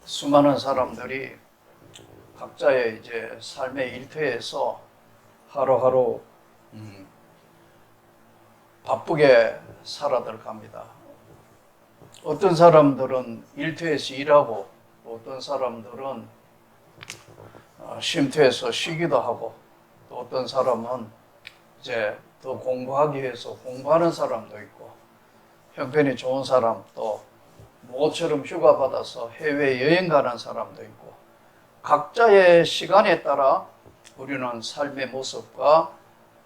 수많은 사람들이 각자의 이제 삶의 일터에서 하루하루 바쁘게 살아들 갑니다. 어떤 사람들은 일터에서 일하고, 어떤 사람들은 쉼터에서 쉬기도 하고, 또 어떤 사람은 이제 더 공부하기 위해서 공부하는 사람도 있고, 형편이 좋은 사람, 또 모처럼 휴가 받아서 해외 여행 가는 사람도 있고, 각자의 시간에 따라 우리는 삶의 모습과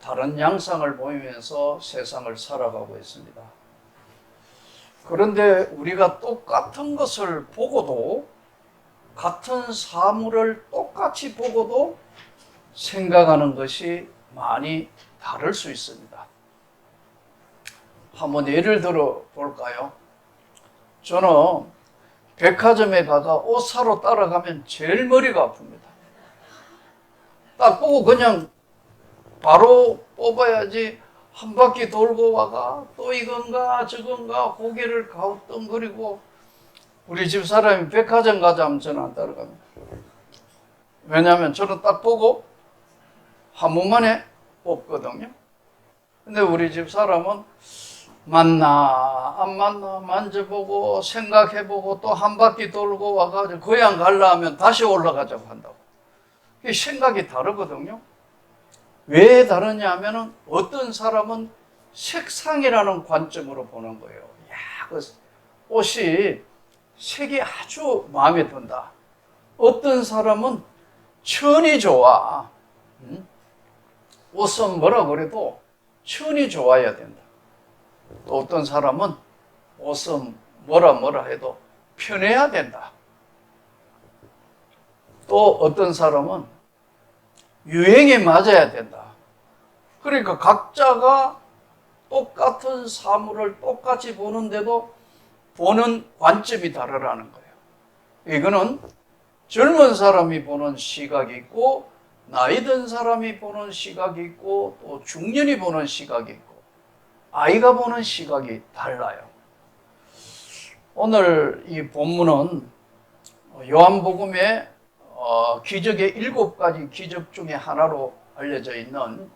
다른 양상을 보이면서 세상을 살아가고 있습니다. 그런데 우리가 똑같은 것을 보고도, 같은 사물을 똑같이 보고도 생각하는 것이 많이 다를 수 있습니다. 한번 예를 들어 볼까요? 저는 백화점에 가가 옷 사러 따라가면 제일 머리가 아픕니다. 딱 보고 그냥 바로 뽑아야지 한 바퀴 돌고 와가 또 이건가 저건가 고개를 가우뚱거리고, 우리 집 사람이 백화점 가자 하면 저는 안 따라갑니다. 왜냐하면 저는 딱 보고 한 번만에 뽑거든요. 근데 우리 집 사람은 맞나 안 맞나 만져보고 생각해보고 또 한 바퀴 돌고 와가지고 고향 갈라 하면 다시 올라가자고 한다고. 이 생각이 다르거든요. 왜 다르냐 하면은 어떤 사람은 색상이라는 관점으로 보는 거예요. 야, 그 옷이 색이 아주 마음에 든다. 어떤 사람은 천이 좋아. 옷은 뭐라 그래도 천이 좋아야 된다. 또 어떤 사람은 옷은 뭐라 해도 편해야 된다. 또 어떤 사람은 유행에 맞아야 된다. 그러니까 각자가 똑같은 사물을 똑같이 보는데도 보는 관점이 다르라는 거예요. 이거는 젊은 사람이 보는 시각이 있고, 나이 든 사람이 보는 시각이 있고, 또 중년이 보는 시각이 있고, 아이가 보는 시각이 달라요. 오늘 이 본문은 요한복음의 기적의 7가지 기적 중에 하나로 알려져 있는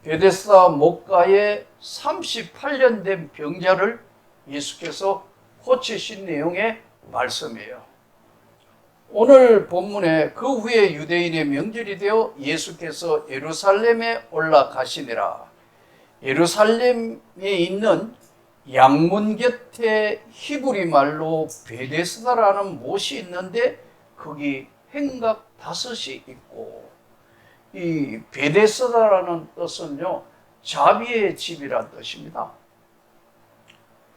베데스다 목가에 38년 된 병자를 예수께서 고치신 내용의 말씀이에요. 오늘 본문에 그 후에 유대인의 명절이 되어 예수께서 예루살렘에 올라가시니라. 예루살렘에 있는 양문 곁에 히브리 말로 베데스다라는 못이 있는데 거기 행각 5이 있고, 이 베데스다라는 뜻은요, 자비의 집이란 뜻입니다.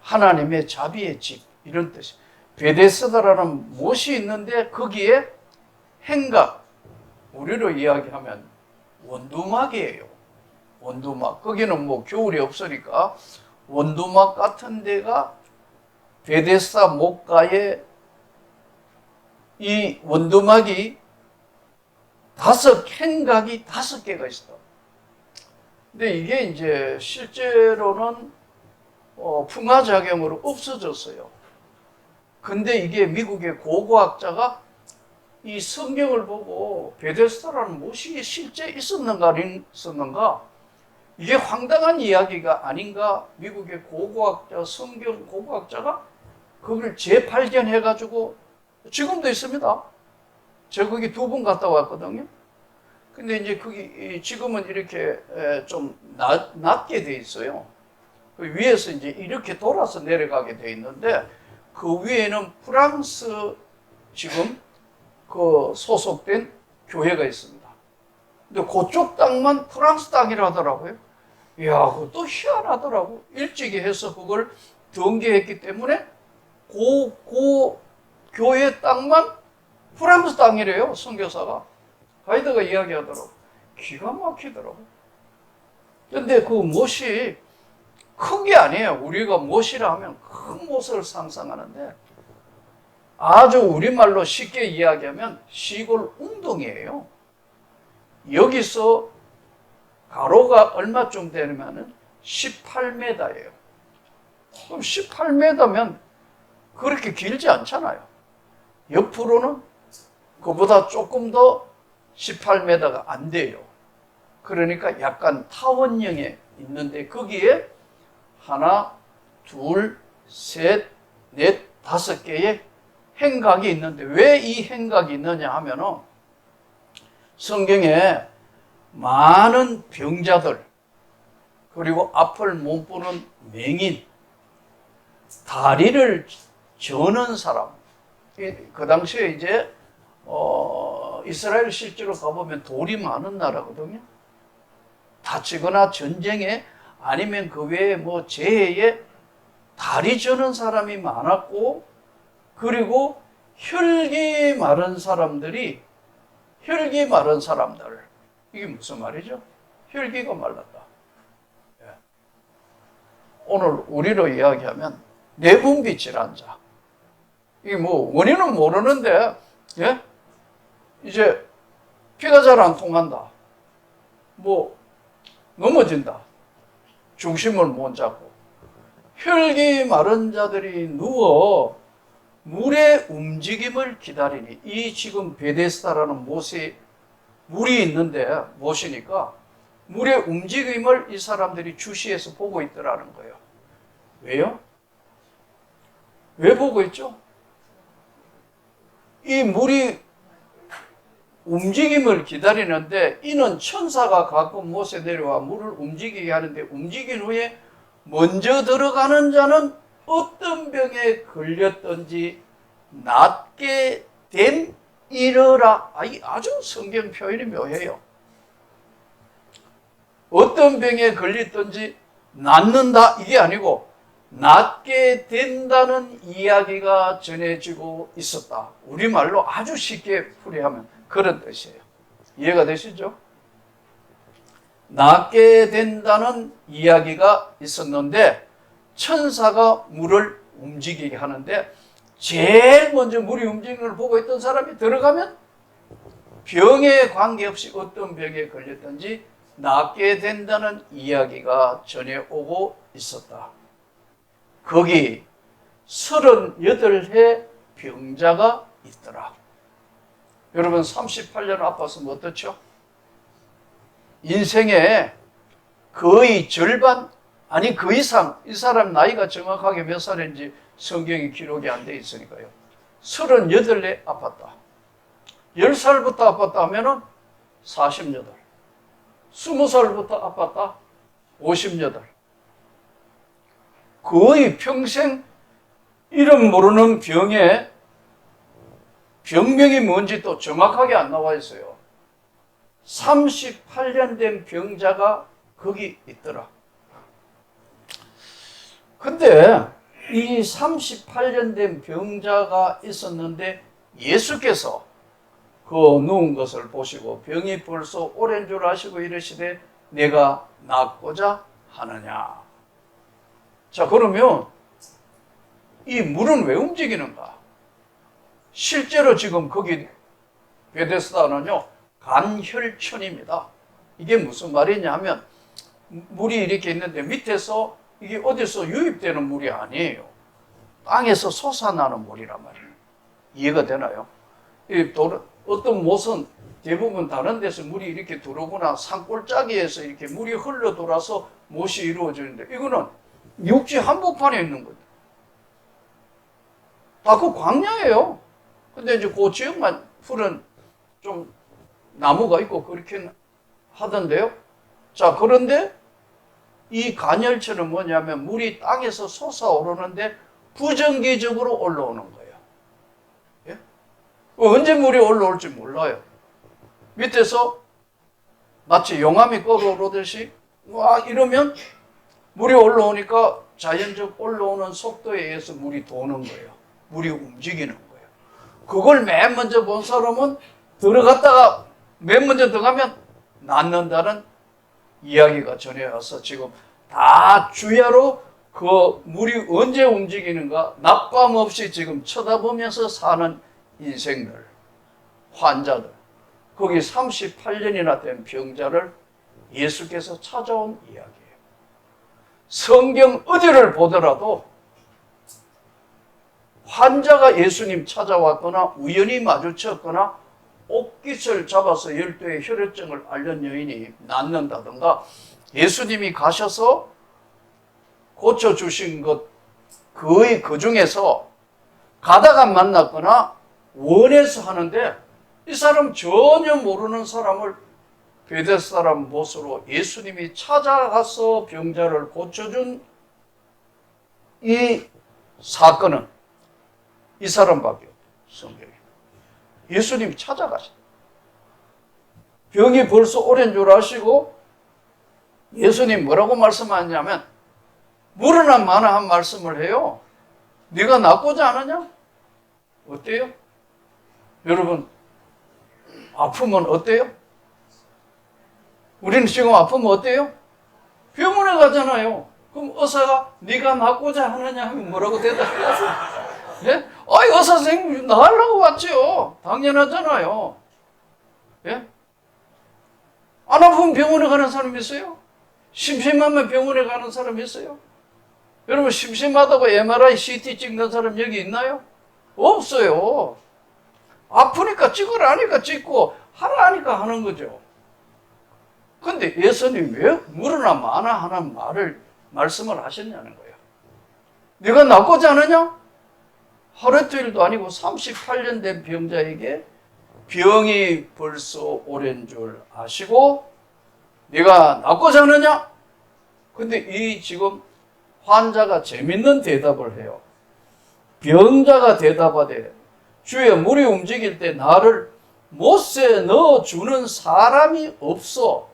하나님의 자비의 집, 이런 뜻이. 베데스다라는 못이 있는데 거기에 행각, 우리로 이야기하면 원두막이에요. 원두막. 거기는 뭐 겨울이 없으니까 원두막 같은 데가 베데스다 목가에 이 원두막이 행각이 5개가 있어. 근데 이게 이제 실제로는 풍화작용으로 없어졌어요. 근데 이게 미국의 고고학자가 이 성경을 보고 베데스다라는 못이 실제 있었는가 안 있었는가, 이게 황당한 이야기가 아닌가, 미국의 고고학자, 성경 고고학자가 그걸 재발견해가지고 지금도 있습니다. 제가 거기 2번 갔다 왔거든요. 근데 이제 거기 지금은 이렇게 좀 낮게 돼 있어요. 그 위에서 이제 이렇게 돌아서 내려가게 돼 있는데, 그 위에는 프랑스 지금 그 소속된 교회가 있습니다. 근데 그쪽 땅만 프랑스 땅이라 하더라고요. 이야, 그것도 희한하더라고. 일찍이 해서 그걸 등기했기 때문에 그 교회 땅만 프랑스 땅이래요, 선교사가. 가이드가 이야기하더라고. 기가 막히더라고. 근데 그 못이 큰 게 아니에요. 우리가 못이라 하면 큰 못을 상상하는데, 아주 우리말로 쉽게 이야기하면 시골 웅덩이에요. 여기서 가로가 얼마쯤 되냐면 옆으로는 그보다 조금 더 18m가 안 돼요. 그러니까 약간 타원형에 있는데 거기에 하나, 둘, 셋, 넷, 5개의 행각이 있는데 왜 이 행각이 있느냐 하면은 성경에 많은 병자들 그리고 앞을 못 보는 맹인, 다리를 저는 사람, 그 당시에 이제 이스라엘 실제로 가보면 돌이 많은 나라거든요. 다치거나 전쟁에 아니면 그 외에 뭐 재해에 다리 저는 사람이 많았고, 그리고 혈기 마른 사람들, 이게 무슨 말이죠? 혈기가 말랐다. 오늘 우리로 이야기하면 내분비 질환자. 이게 뭐 원인은 모르는데, 예? 이제 피가 잘 안 통한다. 뭐 넘어진다. 중심을 못 잡고. 혈기 마른 자들이 누워 물의 움직임을 기다리니, 이 지금 베데스다라는 못에 물이 있는데 못이니까 물의 움직임을 이 사람들이 주시해서 보고 있더라는 거예요. 왜요? 왜 보고 있죠? 이 물이 움직임을 기다리는데, 이는 천사가 가끔 못에 내려와 물을 움직이게 하는데, 움직인 후에 먼저 들어가는 자는 어떤 병에 걸렸든지 낫게 됨이러라. 아주 성경 표현이 묘해요. 어떤 병에 걸렸든지 낫는다 이게 아니고 낫게 된다는 이야기가 전해지고 있었다. 우리말로 아주 쉽게 풀이하면 그런 뜻이에요. 이해가 되시죠? 낫게 된다는 이야기가 있었는데 천사가 물을 움직이게 하는데, 제일 먼저 물이 움직이는 걸 보고 있던 사람이 들어가면 병에 관계없이 어떤 병에 걸렸든지 낫게 된다는 이야기가 전해오고 있었다. 거기 38해 병자가 있더라. 여러분 38년 아파서 뭐 어떻죠? 인생의 거의 절반, 아니 그 이상, 이 사람 나이가 정확하게 몇 살인지 성경에 기록이 안 돼 있으니까요. 38에 아팠다. 10살부터 아팠다 하면은 48. 20살부터 아팠다. 58. 거의 평생 이름 모르는 병에 병명이 뭔지 또 정확하게 안 나와 있어요. 38년 된 병자가 거기 있더라. 근데 이 38년 된 병자가 있었는데 예수께서 그 누운 것을 보시고 병이 벌써 오랜 줄 아시고 이르시되 내가 낫고자 하느냐. 자, 그러면 이 물은 왜 움직이는가? 실제로 지금 거기 베데스다는요 간혈천입니다. 이게 무슨 말이냐 하면 물이 이렇게 있는데 밑에서 이게 어디서 유입되는 물이 아니에요. 땅에서 솟아나는 물이란 말이에요. 이해가 되나요? 어떤 못은 대부분 다른 데서 물이 이렇게 들어오거나 산골짜기에서 이렇게 물이 흘러 돌아서 못이 이루어지는데, 이거는 육지 한복판에 있는 거죠. 다 그 광야예요. 근데 이제 그 지역만 푸른 좀 나무가 있고 그렇게 하던데요. 자, 그런데 이 간열천은 뭐냐면 물이 땅에서 솟아오르는데 부정기적으로 올라오는 거예요. 예? 언제 물이 올라올지 몰라요. 밑에서 마치 용암이 끓어오르듯이 와 이러면 물이 올라오니까 자연적 올라오는 속도에 의해서 물이 도는 거예요. 물이 움직이는 거예요. 그걸 맨 먼저 본 사람은 들어갔다가 맨 먼저 들어가면 낫는다는 이야기가 전해와서 지금 다 주야로 그 물이 언제 움직이는가 낮밤 없이 지금 쳐다보면서 사는 인생들, 환자들, 거기 38년이나 된 병자를 예수께서 찾아온 이야기예요. 성경 어디를 보더라도 환자가 예수님 찾아왔거나 우연히 마주쳤거나 옷깃을 잡아서 열두의 혈액증을 앓는 여인이 낫는다든가 예수님이 가셔서 고쳐주신 것 거의 그 중에서 가다가 만났거나 원해서 하는데 이 사람 전혀 모르는 사람을 베데스다 사람 못으로 예수님이 찾아가서 병자를 고쳐준 이 사건은 이 사람밖에 없어요. 성경에. 예수님이 찾아가셨다. 병이 벌써 오랜 줄 아시고 예수님 뭐라고 말씀하냐면 물으나 마나 한 말씀을 해요. 네가 낫고자 하느냐? 어때요? 여러분 아프면 어때요? 우리는 지금 아프면 어때요? 병원에 가잖아요. 그럼 의사가 네가 낫고자 하느냐 하면 뭐라고 대답해요? 예? 아이 의사 선생님 나으려고 왔죠. 당연하잖아요. 예? 안 아프면 병원에 가는 사람 있어요? 심심하면 병원에 가는 사람 있어요? 여러분 심심하다고 MRI, CT 찍는 사람 여기 있나요? 없어요. 아프니까 찍으라니까 찍고 하라니까 하는 거죠. 근데 예수님 왜 물으나 마나 하는 말씀을 하셨냐는 거예요. 네가 낫고자 하느냐? 하루이틀도 아니고 38년 된 병자에게 병이 벌써 오랜 줄 아시고 네가 낫고자 하느냐? 근데 이 지금 환자가 재밌는 대답을 해요. 병자가 대답하되 주여 물이 움직일 때 나를 못에 넣어주는 사람이 없어.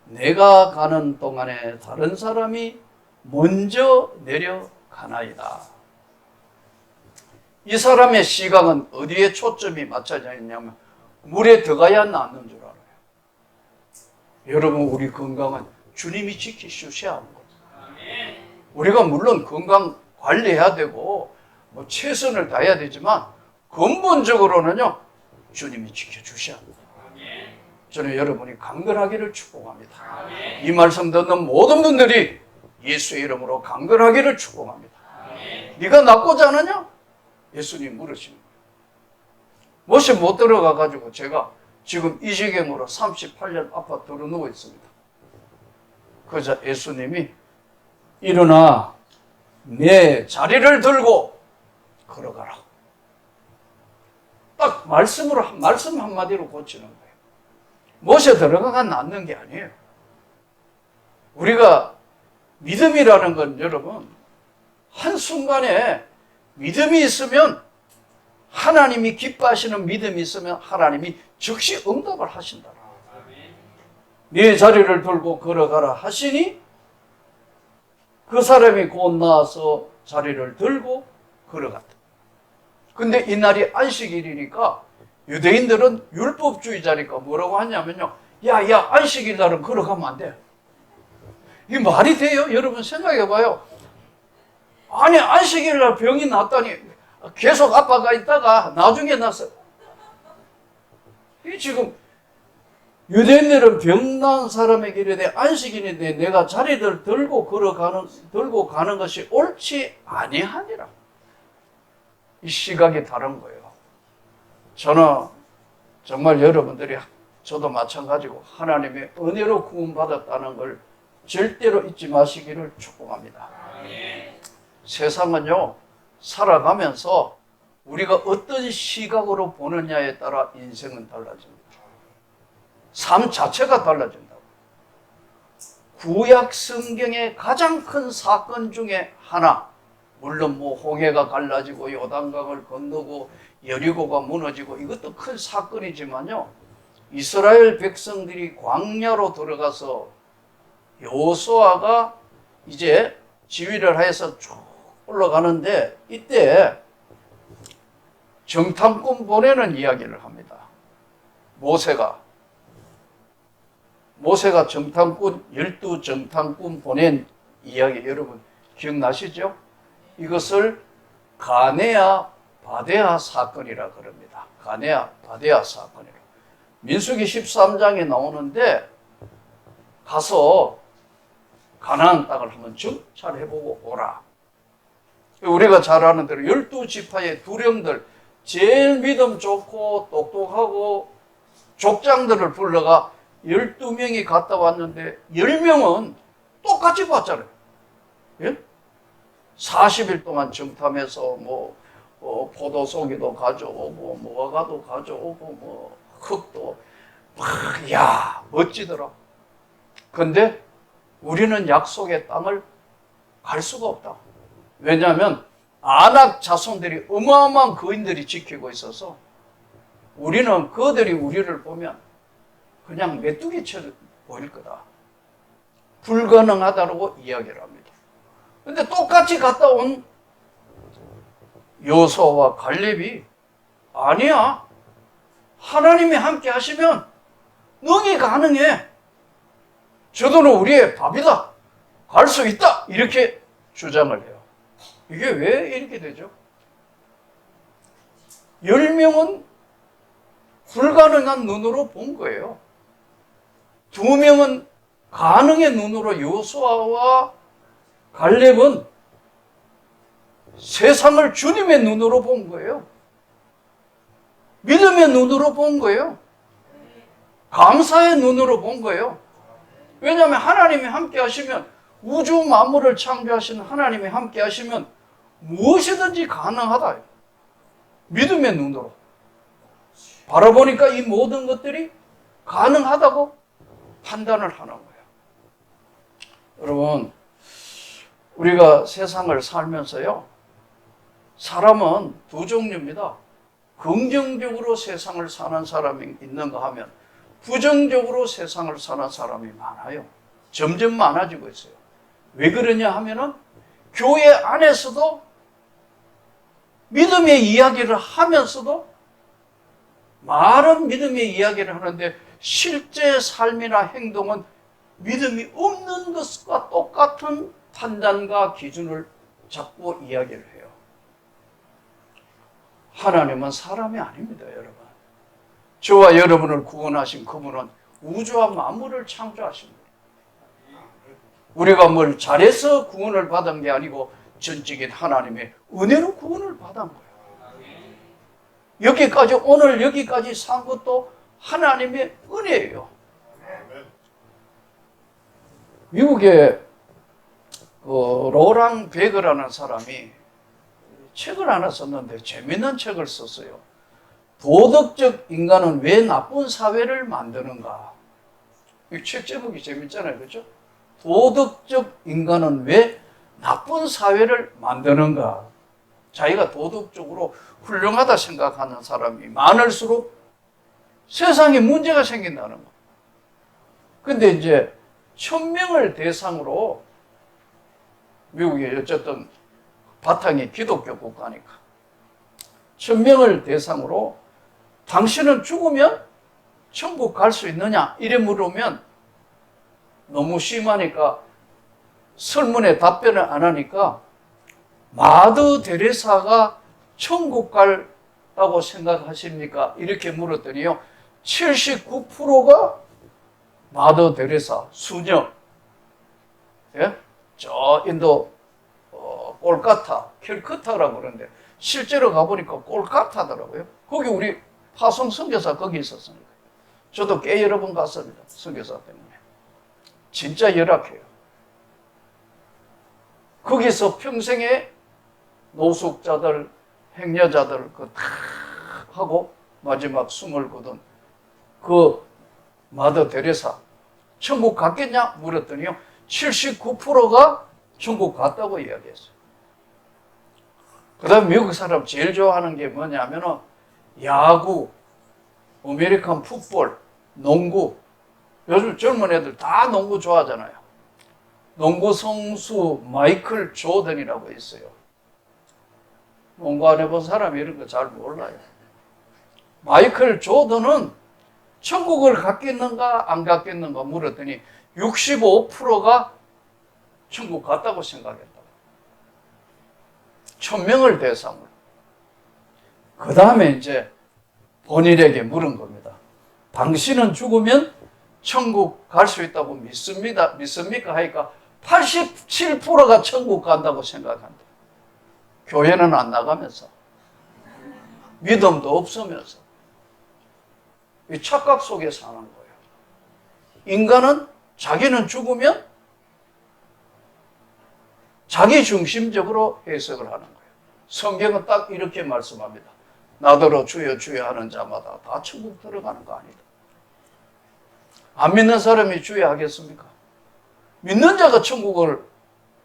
내가 가는 동안에 다른 사람이 먼저 내려가나이다. 이 사람의 시각은 어디에 초점이 맞춰져 있냐면 물에 들어가야 낫는 줄 알아요. 여러분 우리 건강은 주님이 지키셔야 하는 거예요. 우리가 물론 건강 관리해야 되고 뭐 최선을 다해야 되지만 근본적으로는요 주님이 지켜주셔야 합니다. 저는 여러분이 강건하기를 축복합니다. 이 말씀 듣는 모든 분들이 예수의 이름으로 강건하기를 축복합니다. 네가 낫고자 하느냐? 예수님 물으시는 거예요. 못이 못 들어가가지고 제가 지금 이 지경으로 38년 아파트로 누워 있습니다. 그러자 예수님이 일어나 내 자리를 들고 걸어가라. 딱 말씀 한마디로 고치는 거예요. 못에 들어가가 낫는 게 아니에요. 우리가 믿음이라는 건 여러분 한순간에 믿음이 있으면 하나님이 기뻐하시는 믿음이 있으면 하나님이 즉시 응답을 하신다. 네 자리를 들고 걸어가라 하시니 그 사람이 곧 나와서 자리를 들고 걸어갔다. 근데 이날이 안식일이니까 유대인들은 율법주의자니까 뭐라고 하냐면요. 야, 안식일 날은 걸어가면 안 돼. 이게 말이 돼요? 여러분 생각해봐요. 아니, 안식일 날 병이 났다니 계속 아빠가 있다가 나중에 나서 이 지금 유대인들은 병난 사람에게 이르되 안식일인데 내가 자리를 들고 가는 것이 옳지 아니하니라. 이 시각이 다른 거예요. 저는 정말 여러분들이 저도 마찬가지고 하나님의 은혜로 구원받았다는 걸 절대로 잊지 마시기를 축복합니다. 세상은요 살아가면서 우리가 어떤 시각으로 보느냐에 따라 인생은 달라집니다. 삶 자체가 달라진다고. 구약 성경의 가장 큰 사건 중에 하나, 물론 뭐 홍해가 갈라지고 요단강을 건너고 여리고가 무너지고 이것도 큰 사건이지만요, 이스라엘 백성들이 광야로 들어가서 여호수아가 이제 지휘를 해서 쭉 올라가는데 이때 정탐꾼 보내는 이야기를 합니다. 모세가 정탐꾼 12정탐꾼 보낸 이야기 여러분 기억나시죠? 이것을 가네아 바데아 사건이라 그럽니다. 가네아 바데아 사건이라. 민수기 13장에 나오는데 가서 가나안 땅을 한번 정찰해보고 오라. 우리가 잘 아는 대로 12지파의 두령들, 제일 믿음 좋고 똑똑하고 족장들을 불러가 12명이 갔다 왔는데 10명은 똑같이 봤잖아요. 예? 40일 동안 정탐해서 포도송이도 가져오고 무화과도 가져오고 흙도 야 멋지더라. 근데 우리는 약속의 땅을 갈 수가 없다. 왜냐하면 아낙 자손들이 어마어마한 거인들이 지키고 있어서 우리는 그들이 우리를 보면 그냥 메뚜기처럼 보일 거다. 불가능하다고 이야기를 합니다. 근데 똑같이 갔다 온 여호수아와 갈렙이 아니야. 하나님이 함께 하시면 능히 가능해. 저들은 우리의 밥이다. 갈 수 있다. 이렇게 주장을 해요. 이게 왜 이렇게 되죠? 10명은 불가능한 눈으로 본 거예요. 2명은 가능의 눈으로 여호수아와 갈렙은 세상을 주님의 눈으로 본 거예요. 믿음의 눈으로 본 거예요. 감사의 눈으로 본 거예요. 왜냐하면 하나님이 함께 하시면, 우주 만물을 창조하신 하나님이 함께 하시면 무엇이든지 가능하다. 믿음의 눈으로 바라보니까 이 모든 것들이 가능하다고 판단을 하는 거예요. 여러분, 우리가 세상을 살면서요, 사람은 두 종류입니다. 긍정적으로 세상을 사는 사람이 있는가 하면 부정적으로 세상을 사는 사람이 많아요. 점점 많아지고 있어요. 왜 그러냐 하면은 교회 안에서도 믿음의 이야기를 하면서도 말은 믿음의 이야기를 하는데 실제 삶이나 행동은 믿음이 없는 것과 똑같은 판단과 기준을 잡고 이야기를 해요. 하나님은 사람이 아닙니다, 여러분. 저와 여러분을 구원하신 그분은 우주와 만물을 창조하신 분이에요. 우리가 뭘 잘해서 구원을 받은 게 아니고 전적인 하나님의 은혜로 구원을 받은 거예요. 여기까지, 오늘 여기까지 산 것도 하나님의 은혜예요. 미국의 로랑 베그라는 사람이 책을 하나 썼는데 재밌는 책을 썼어요. 도덕적 인간은 왜 나쁜 사회를 만드는가? 이 책 제목이 재밌잖아요, 그렇죠? 도덕적 인간은 왜 나쁜 사회를 만드는가? 자기가 도덕적으로 훌륭하다 생각하는 사람이 많을수록 세상에 문제가 생긴다는 거. 근데 이제 1000명을 대상으로, 미국이 어쨌든 바탕이 기독교 국가니까 1000명을 대상으로 당신은 죽으면 천국 갈 수 있느냐? 이래 물으면 너무 심하니까 설문에 답변을 안 하니까 마더 데레사가 천국 갈다고 생각하십니까? 이렇게 물었더니요, 79%가 마더 데레사, 수녀, 예? 저 인도 꼴카타, 캘커타라고 그러는데 실제로 가보니까 꼴카타더라고요. 거기 우리 파송 선교사 거기 있었으니까. 저도 꽤 여러 번 갔습니다, 선교사 때문에. 진짜 열악해요. 거기서 평생에 노숙자들, 행여자들 다 하고 마지막 숨을 거둔 그 마더 데레사, 천국 갔겠냐 물었더니요, 79%가 천국 갔다고 이야기했어요. 그 다음에 미국 사람 제일 좋아하는 게 뭐냐면은 야구, 아메리칸 풋볼, 농구. 요즘 젊은 애들 다 농구 좋아하잖아요. 농구 선수 마이클 조던이라고 있어요. 농구 안 해본 사람이 이런 거 잘 몰라요. 마이클 조던은 천국을 갔겠는가 안 갔겠는가 물었더니 65%가 천국 갔다고 생각했다고. 1000명을 대상으로. 그 다음에 이제 본인에게 물은 겁니다. 당신은 죽으면 천국 갈 수 있다고 믿습니까? 하니까 87%가 천국 간다고 생각한다. 교회는 안 나가면서, 믿음도 없으면서, 이 착각 속에 사는 거예요. 인간은 자기는 죽으면 자기 중심적으로 해석을 하는 거예요. 성경은 딱 이렇게 말씀합니다. 나더러 주여 주여 하는 자마다 다 천국 들어가는 거 아니다. 안 믿는 사람이 주여 하겠습니까? 믿는 자가 천국을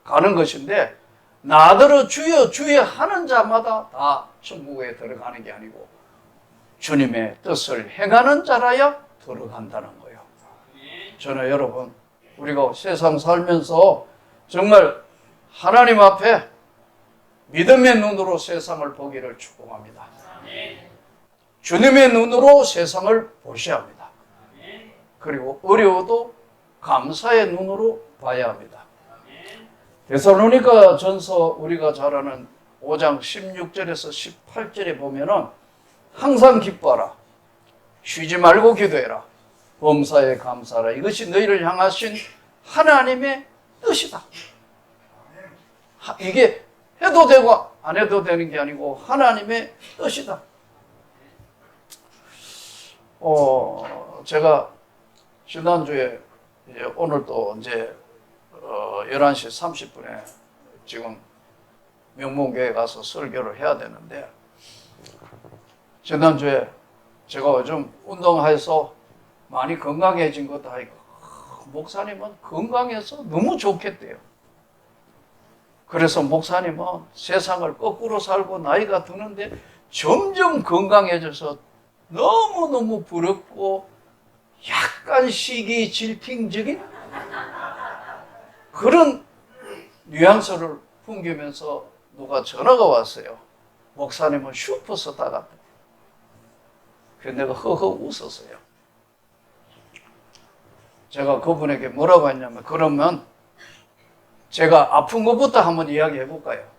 가는 것인데, 나더러 주여 주여 하는 자마다 다 천국에 들어가는 게 아니고 주님의 뜻을 행하는 자라야 들어간다는 거예요. 저는 여러분, 우리가 세상 살면서 정말 하나님 앞에 믿음의 눈으로 세상을 보기를 축복합니다. 주님의 눈으로 세상을 보셔야 합니다. 그리고 어려워도 감사의 눈으로 봐야 합니다. 데살로니가 전서 우리가 잘 아는 5장 16절에서 18절에 보면은 항상 기뻐하라, 쉬지 말고 기도해라, 범사에 감사하라, 이것이 너희를 향하신 하나님의 뜻이다. 이게 해도 되고 안 해도 되는 게 아니고 하나님의 뜻이다. 제가 지난주에 오늘 또 이제 11시 30분에 지금 명문교회 가서 설교를 해야 되는데, 지난주에 제가 요즘 운동해서 많이 건강해진 것도 아니고, 목사님은 건강해서 너무 좋겠대요. 그래서 목사님은 세상을 거꾸로 살고 나이가 드는데 점점 건강해져서 너무너무 부럽고 약간 시기 질풍적인 그런 뉘앙스를 풍기면서 누가 전화가 왔어요. 목사님은 슈퍼스타 같다. 그래서 내가 허허 웃었어요. 제가 그분에게 뭐라고 했냐면, 그러면 제가 아픈 것부터 한번 이야기해 볼까요?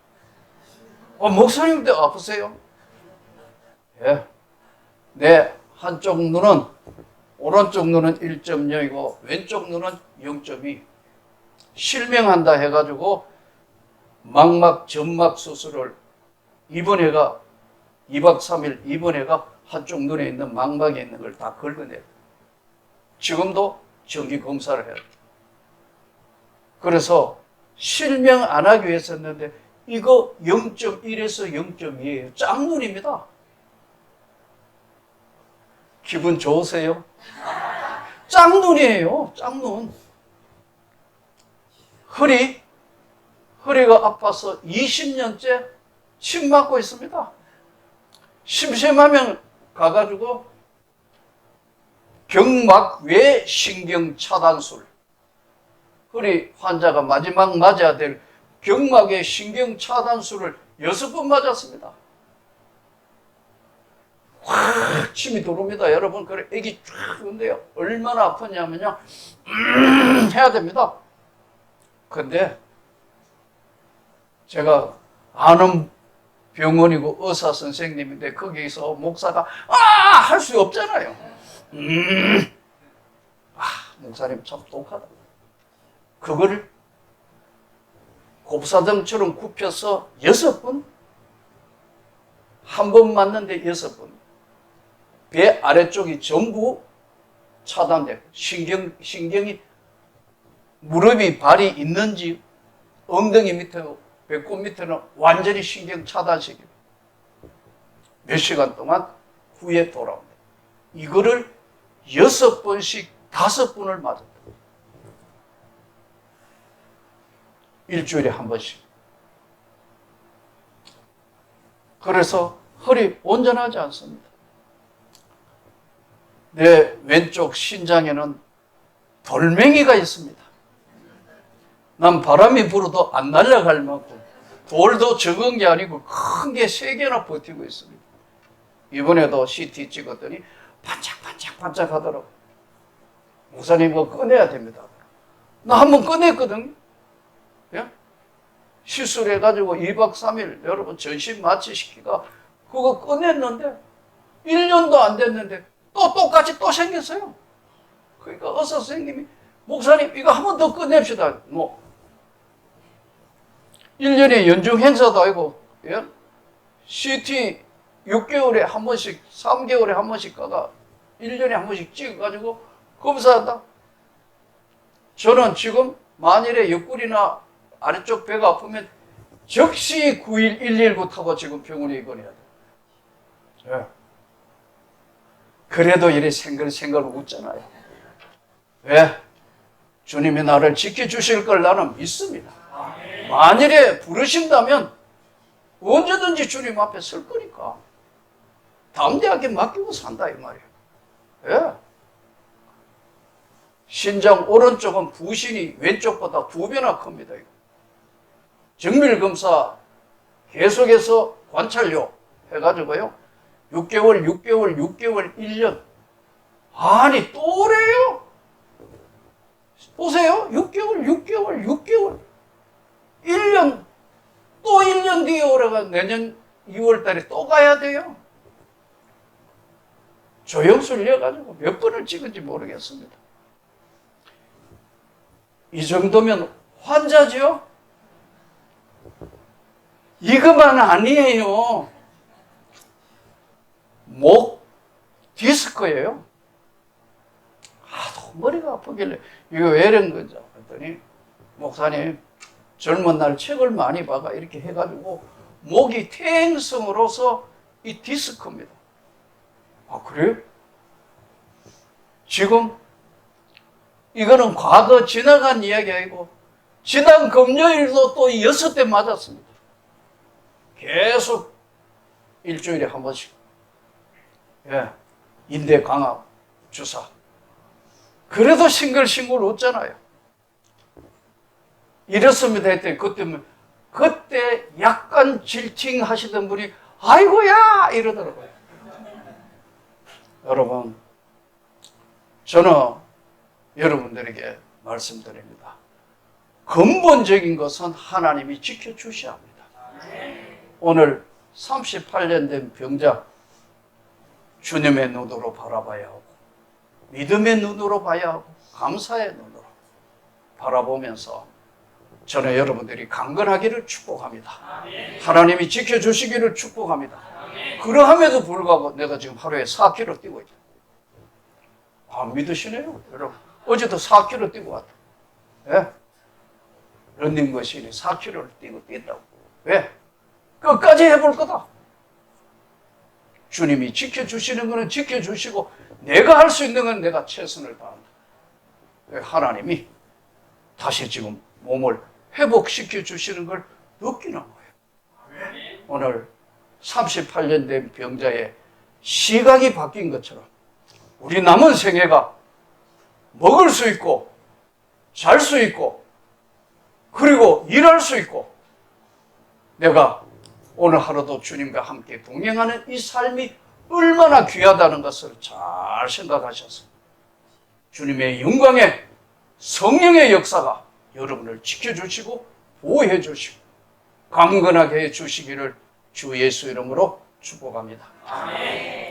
목사님도 아프세요? 예. 내 한쪽 눈은, 오른쪽 눈은 1.0이고 왼쪽 눈은 0.2. 실명한다 해가지고 망막 점막 수술을 입원해가 2박 3일 입원해가 한쪽 눈에 있는 망막에 있는 걸 다 긁어내요. 지금도 정기 검사를 해요. 그래서 실명 안 하기 위해서 했는데 이거 0.1에서 0.2예요. 짝눈입니다. 기분 좋으세요? 짝눈이에요. 짝눈. 허리가 아파서 20년째 침 맞고 있습니다. 심심하면 가가지고 경막외 신경차단술, 허리 환자가 마지막 맞아야 될 경막의 신경차단술을 6번 맞았습니다. 확 침이 들어옵니다. 여러분, 그래 애기 쫙 오는데요. 얼마나 아프냐면요, 해야 됩니다. 근데 제가 아는 병원이고 의사 선생님인데 거기서 목사가 할 수 없잖아요. 목사님 참 똑하다. 그걸 곱사등처럼 굽혀서 6번, 한 번 맞는데 6번, 배 아래쪽이 전부 차단되고 신경이 무릎이 발이 있는지 엉덩이 밑에 배꼽 밑에는 완전히 신경 차단시키고 몇 시간 동안 후에 돌아옵니다. 이거를 6번씩 5번을 맞았다. 일주일에 한 번씩. 그래서 허리 온전하지 않습니다. 내 왼쪽 신장에는 돌멩이가 있습니다. 난 바람이 불어도 안 날아갈 만큼 돌도 적은 게 아니고 큰 게 3개나 버티고 있습니다. 이번에도 CT 찍었더니 반짝반짝 하더라고. 목사님 이거 꺼내야 됩니다. 나 한번 꺼냈거든요. 예? 시술해가지고 2박 3일 여러분 전신 마취시키가 그거 꺼냈는데 1년도 안 됐는데 또 똑같이 또 생겼어요. 그러니까 의사 선생님이 목사님 이거 한 번 더 꺼냅시다. 1년에 연중 행사도 아니고 예? CT 6개월에 한 번씩, 3개월에 한 번씩 가가 1년에 한 번씩 찍어가지고 검사한다. 저는 지금 만일에 옆구리나 아래쪽 배가 아프면 즉시 91119 타고 지금 병원에 입원해야 돼요. 예. 그래도 이래 생글생글 웃잖아요. 왜? 주님이 나를 지켜주실 걸 나는 믿습니다. 만일에 부르신다면 언제든지 주님 앞에 설 거니까 담대하게 맡기고 산다 이 말이에요. 예. 신장 오른쪽은 부신이 왼쪽보다 2배나 큽니다. 이거. 정밀검사 계속해서 관찰료 해가지고요. 6개월, 1년. 아니 또래요? 보세요. 6개월. 1년, 또 1년 뒤에 오래가 내년 2월 달에 또 가야 돼요. 조영술 이어가지고 몇 번을 찍은지 모르겠습니다. 이 정도면 환자죠? 이것만 아니에요. 목 디스크예요. 하도 머리가 아프길래 이거 왜 이런 거죠? 했더니 목사님 젊은 날 책을 많이 봐가 이렇게 해가지고 목이 퇴행성으로서 이 디스크입니다. 아 그래요? 지금 이거는 과거 지나간 이야기 아니고 지난 금요일도 또 6대 맞았습니다. 계속 일주일에 한 번씩. 예, 인대 강압 주사. 그래도 싱글싱글 웃잖아요. 이렇습니다 했더니 그때 약간 질팅 하시던 분이 아이고야 이러더라고요. 여러분, 저는 여러분들에게 말씀드립니다. 근본적인 것은 하나님이 지켜주셔야 합니다. 오늘 38년 된 병자 주님의 눈으로 바라봐야 하고 믿음의 눈으로 봐야 하고 감사의 눈으로 바라보면서 저는 여러분들이 강건하기를 축복합니다. 하나님이 지켜주시기를 축복합니다. 그러함에도 불구하고 내가 지금 하루에 4km 뛰고 있다. 안 믿으시네요, 여러분. 어제도 4km 뛰고 왔다. 예? 런닝머신이 4km를 뛴다고. 왜? 끝까지 해볼 거다. 주님이 지켜주시는 것은 지켜주시고 내가 할 수 있는 건 내가 최선을 다한다. 하나님이 다시 지금 몸을 회복시켜 주시는 걸 느끼는 거예요. 오늘 38년 된 병자의 시각이 바뀐 것처럼 우리 남은 생애가 먹을 수 있고 잘 수 있고 그리고 일할 수 있고 내가 오늘 하루도 주님과 함께 동행하는 이 삶이 얼마나 귀하다는 것을 잘 생각하셔서 주님의 영광의 성령의 역사가 여러분을 지켜주시고 보호해 주시고 강건하게 해 주시기를 주 예수 이름으로 축복합니다. 아멘.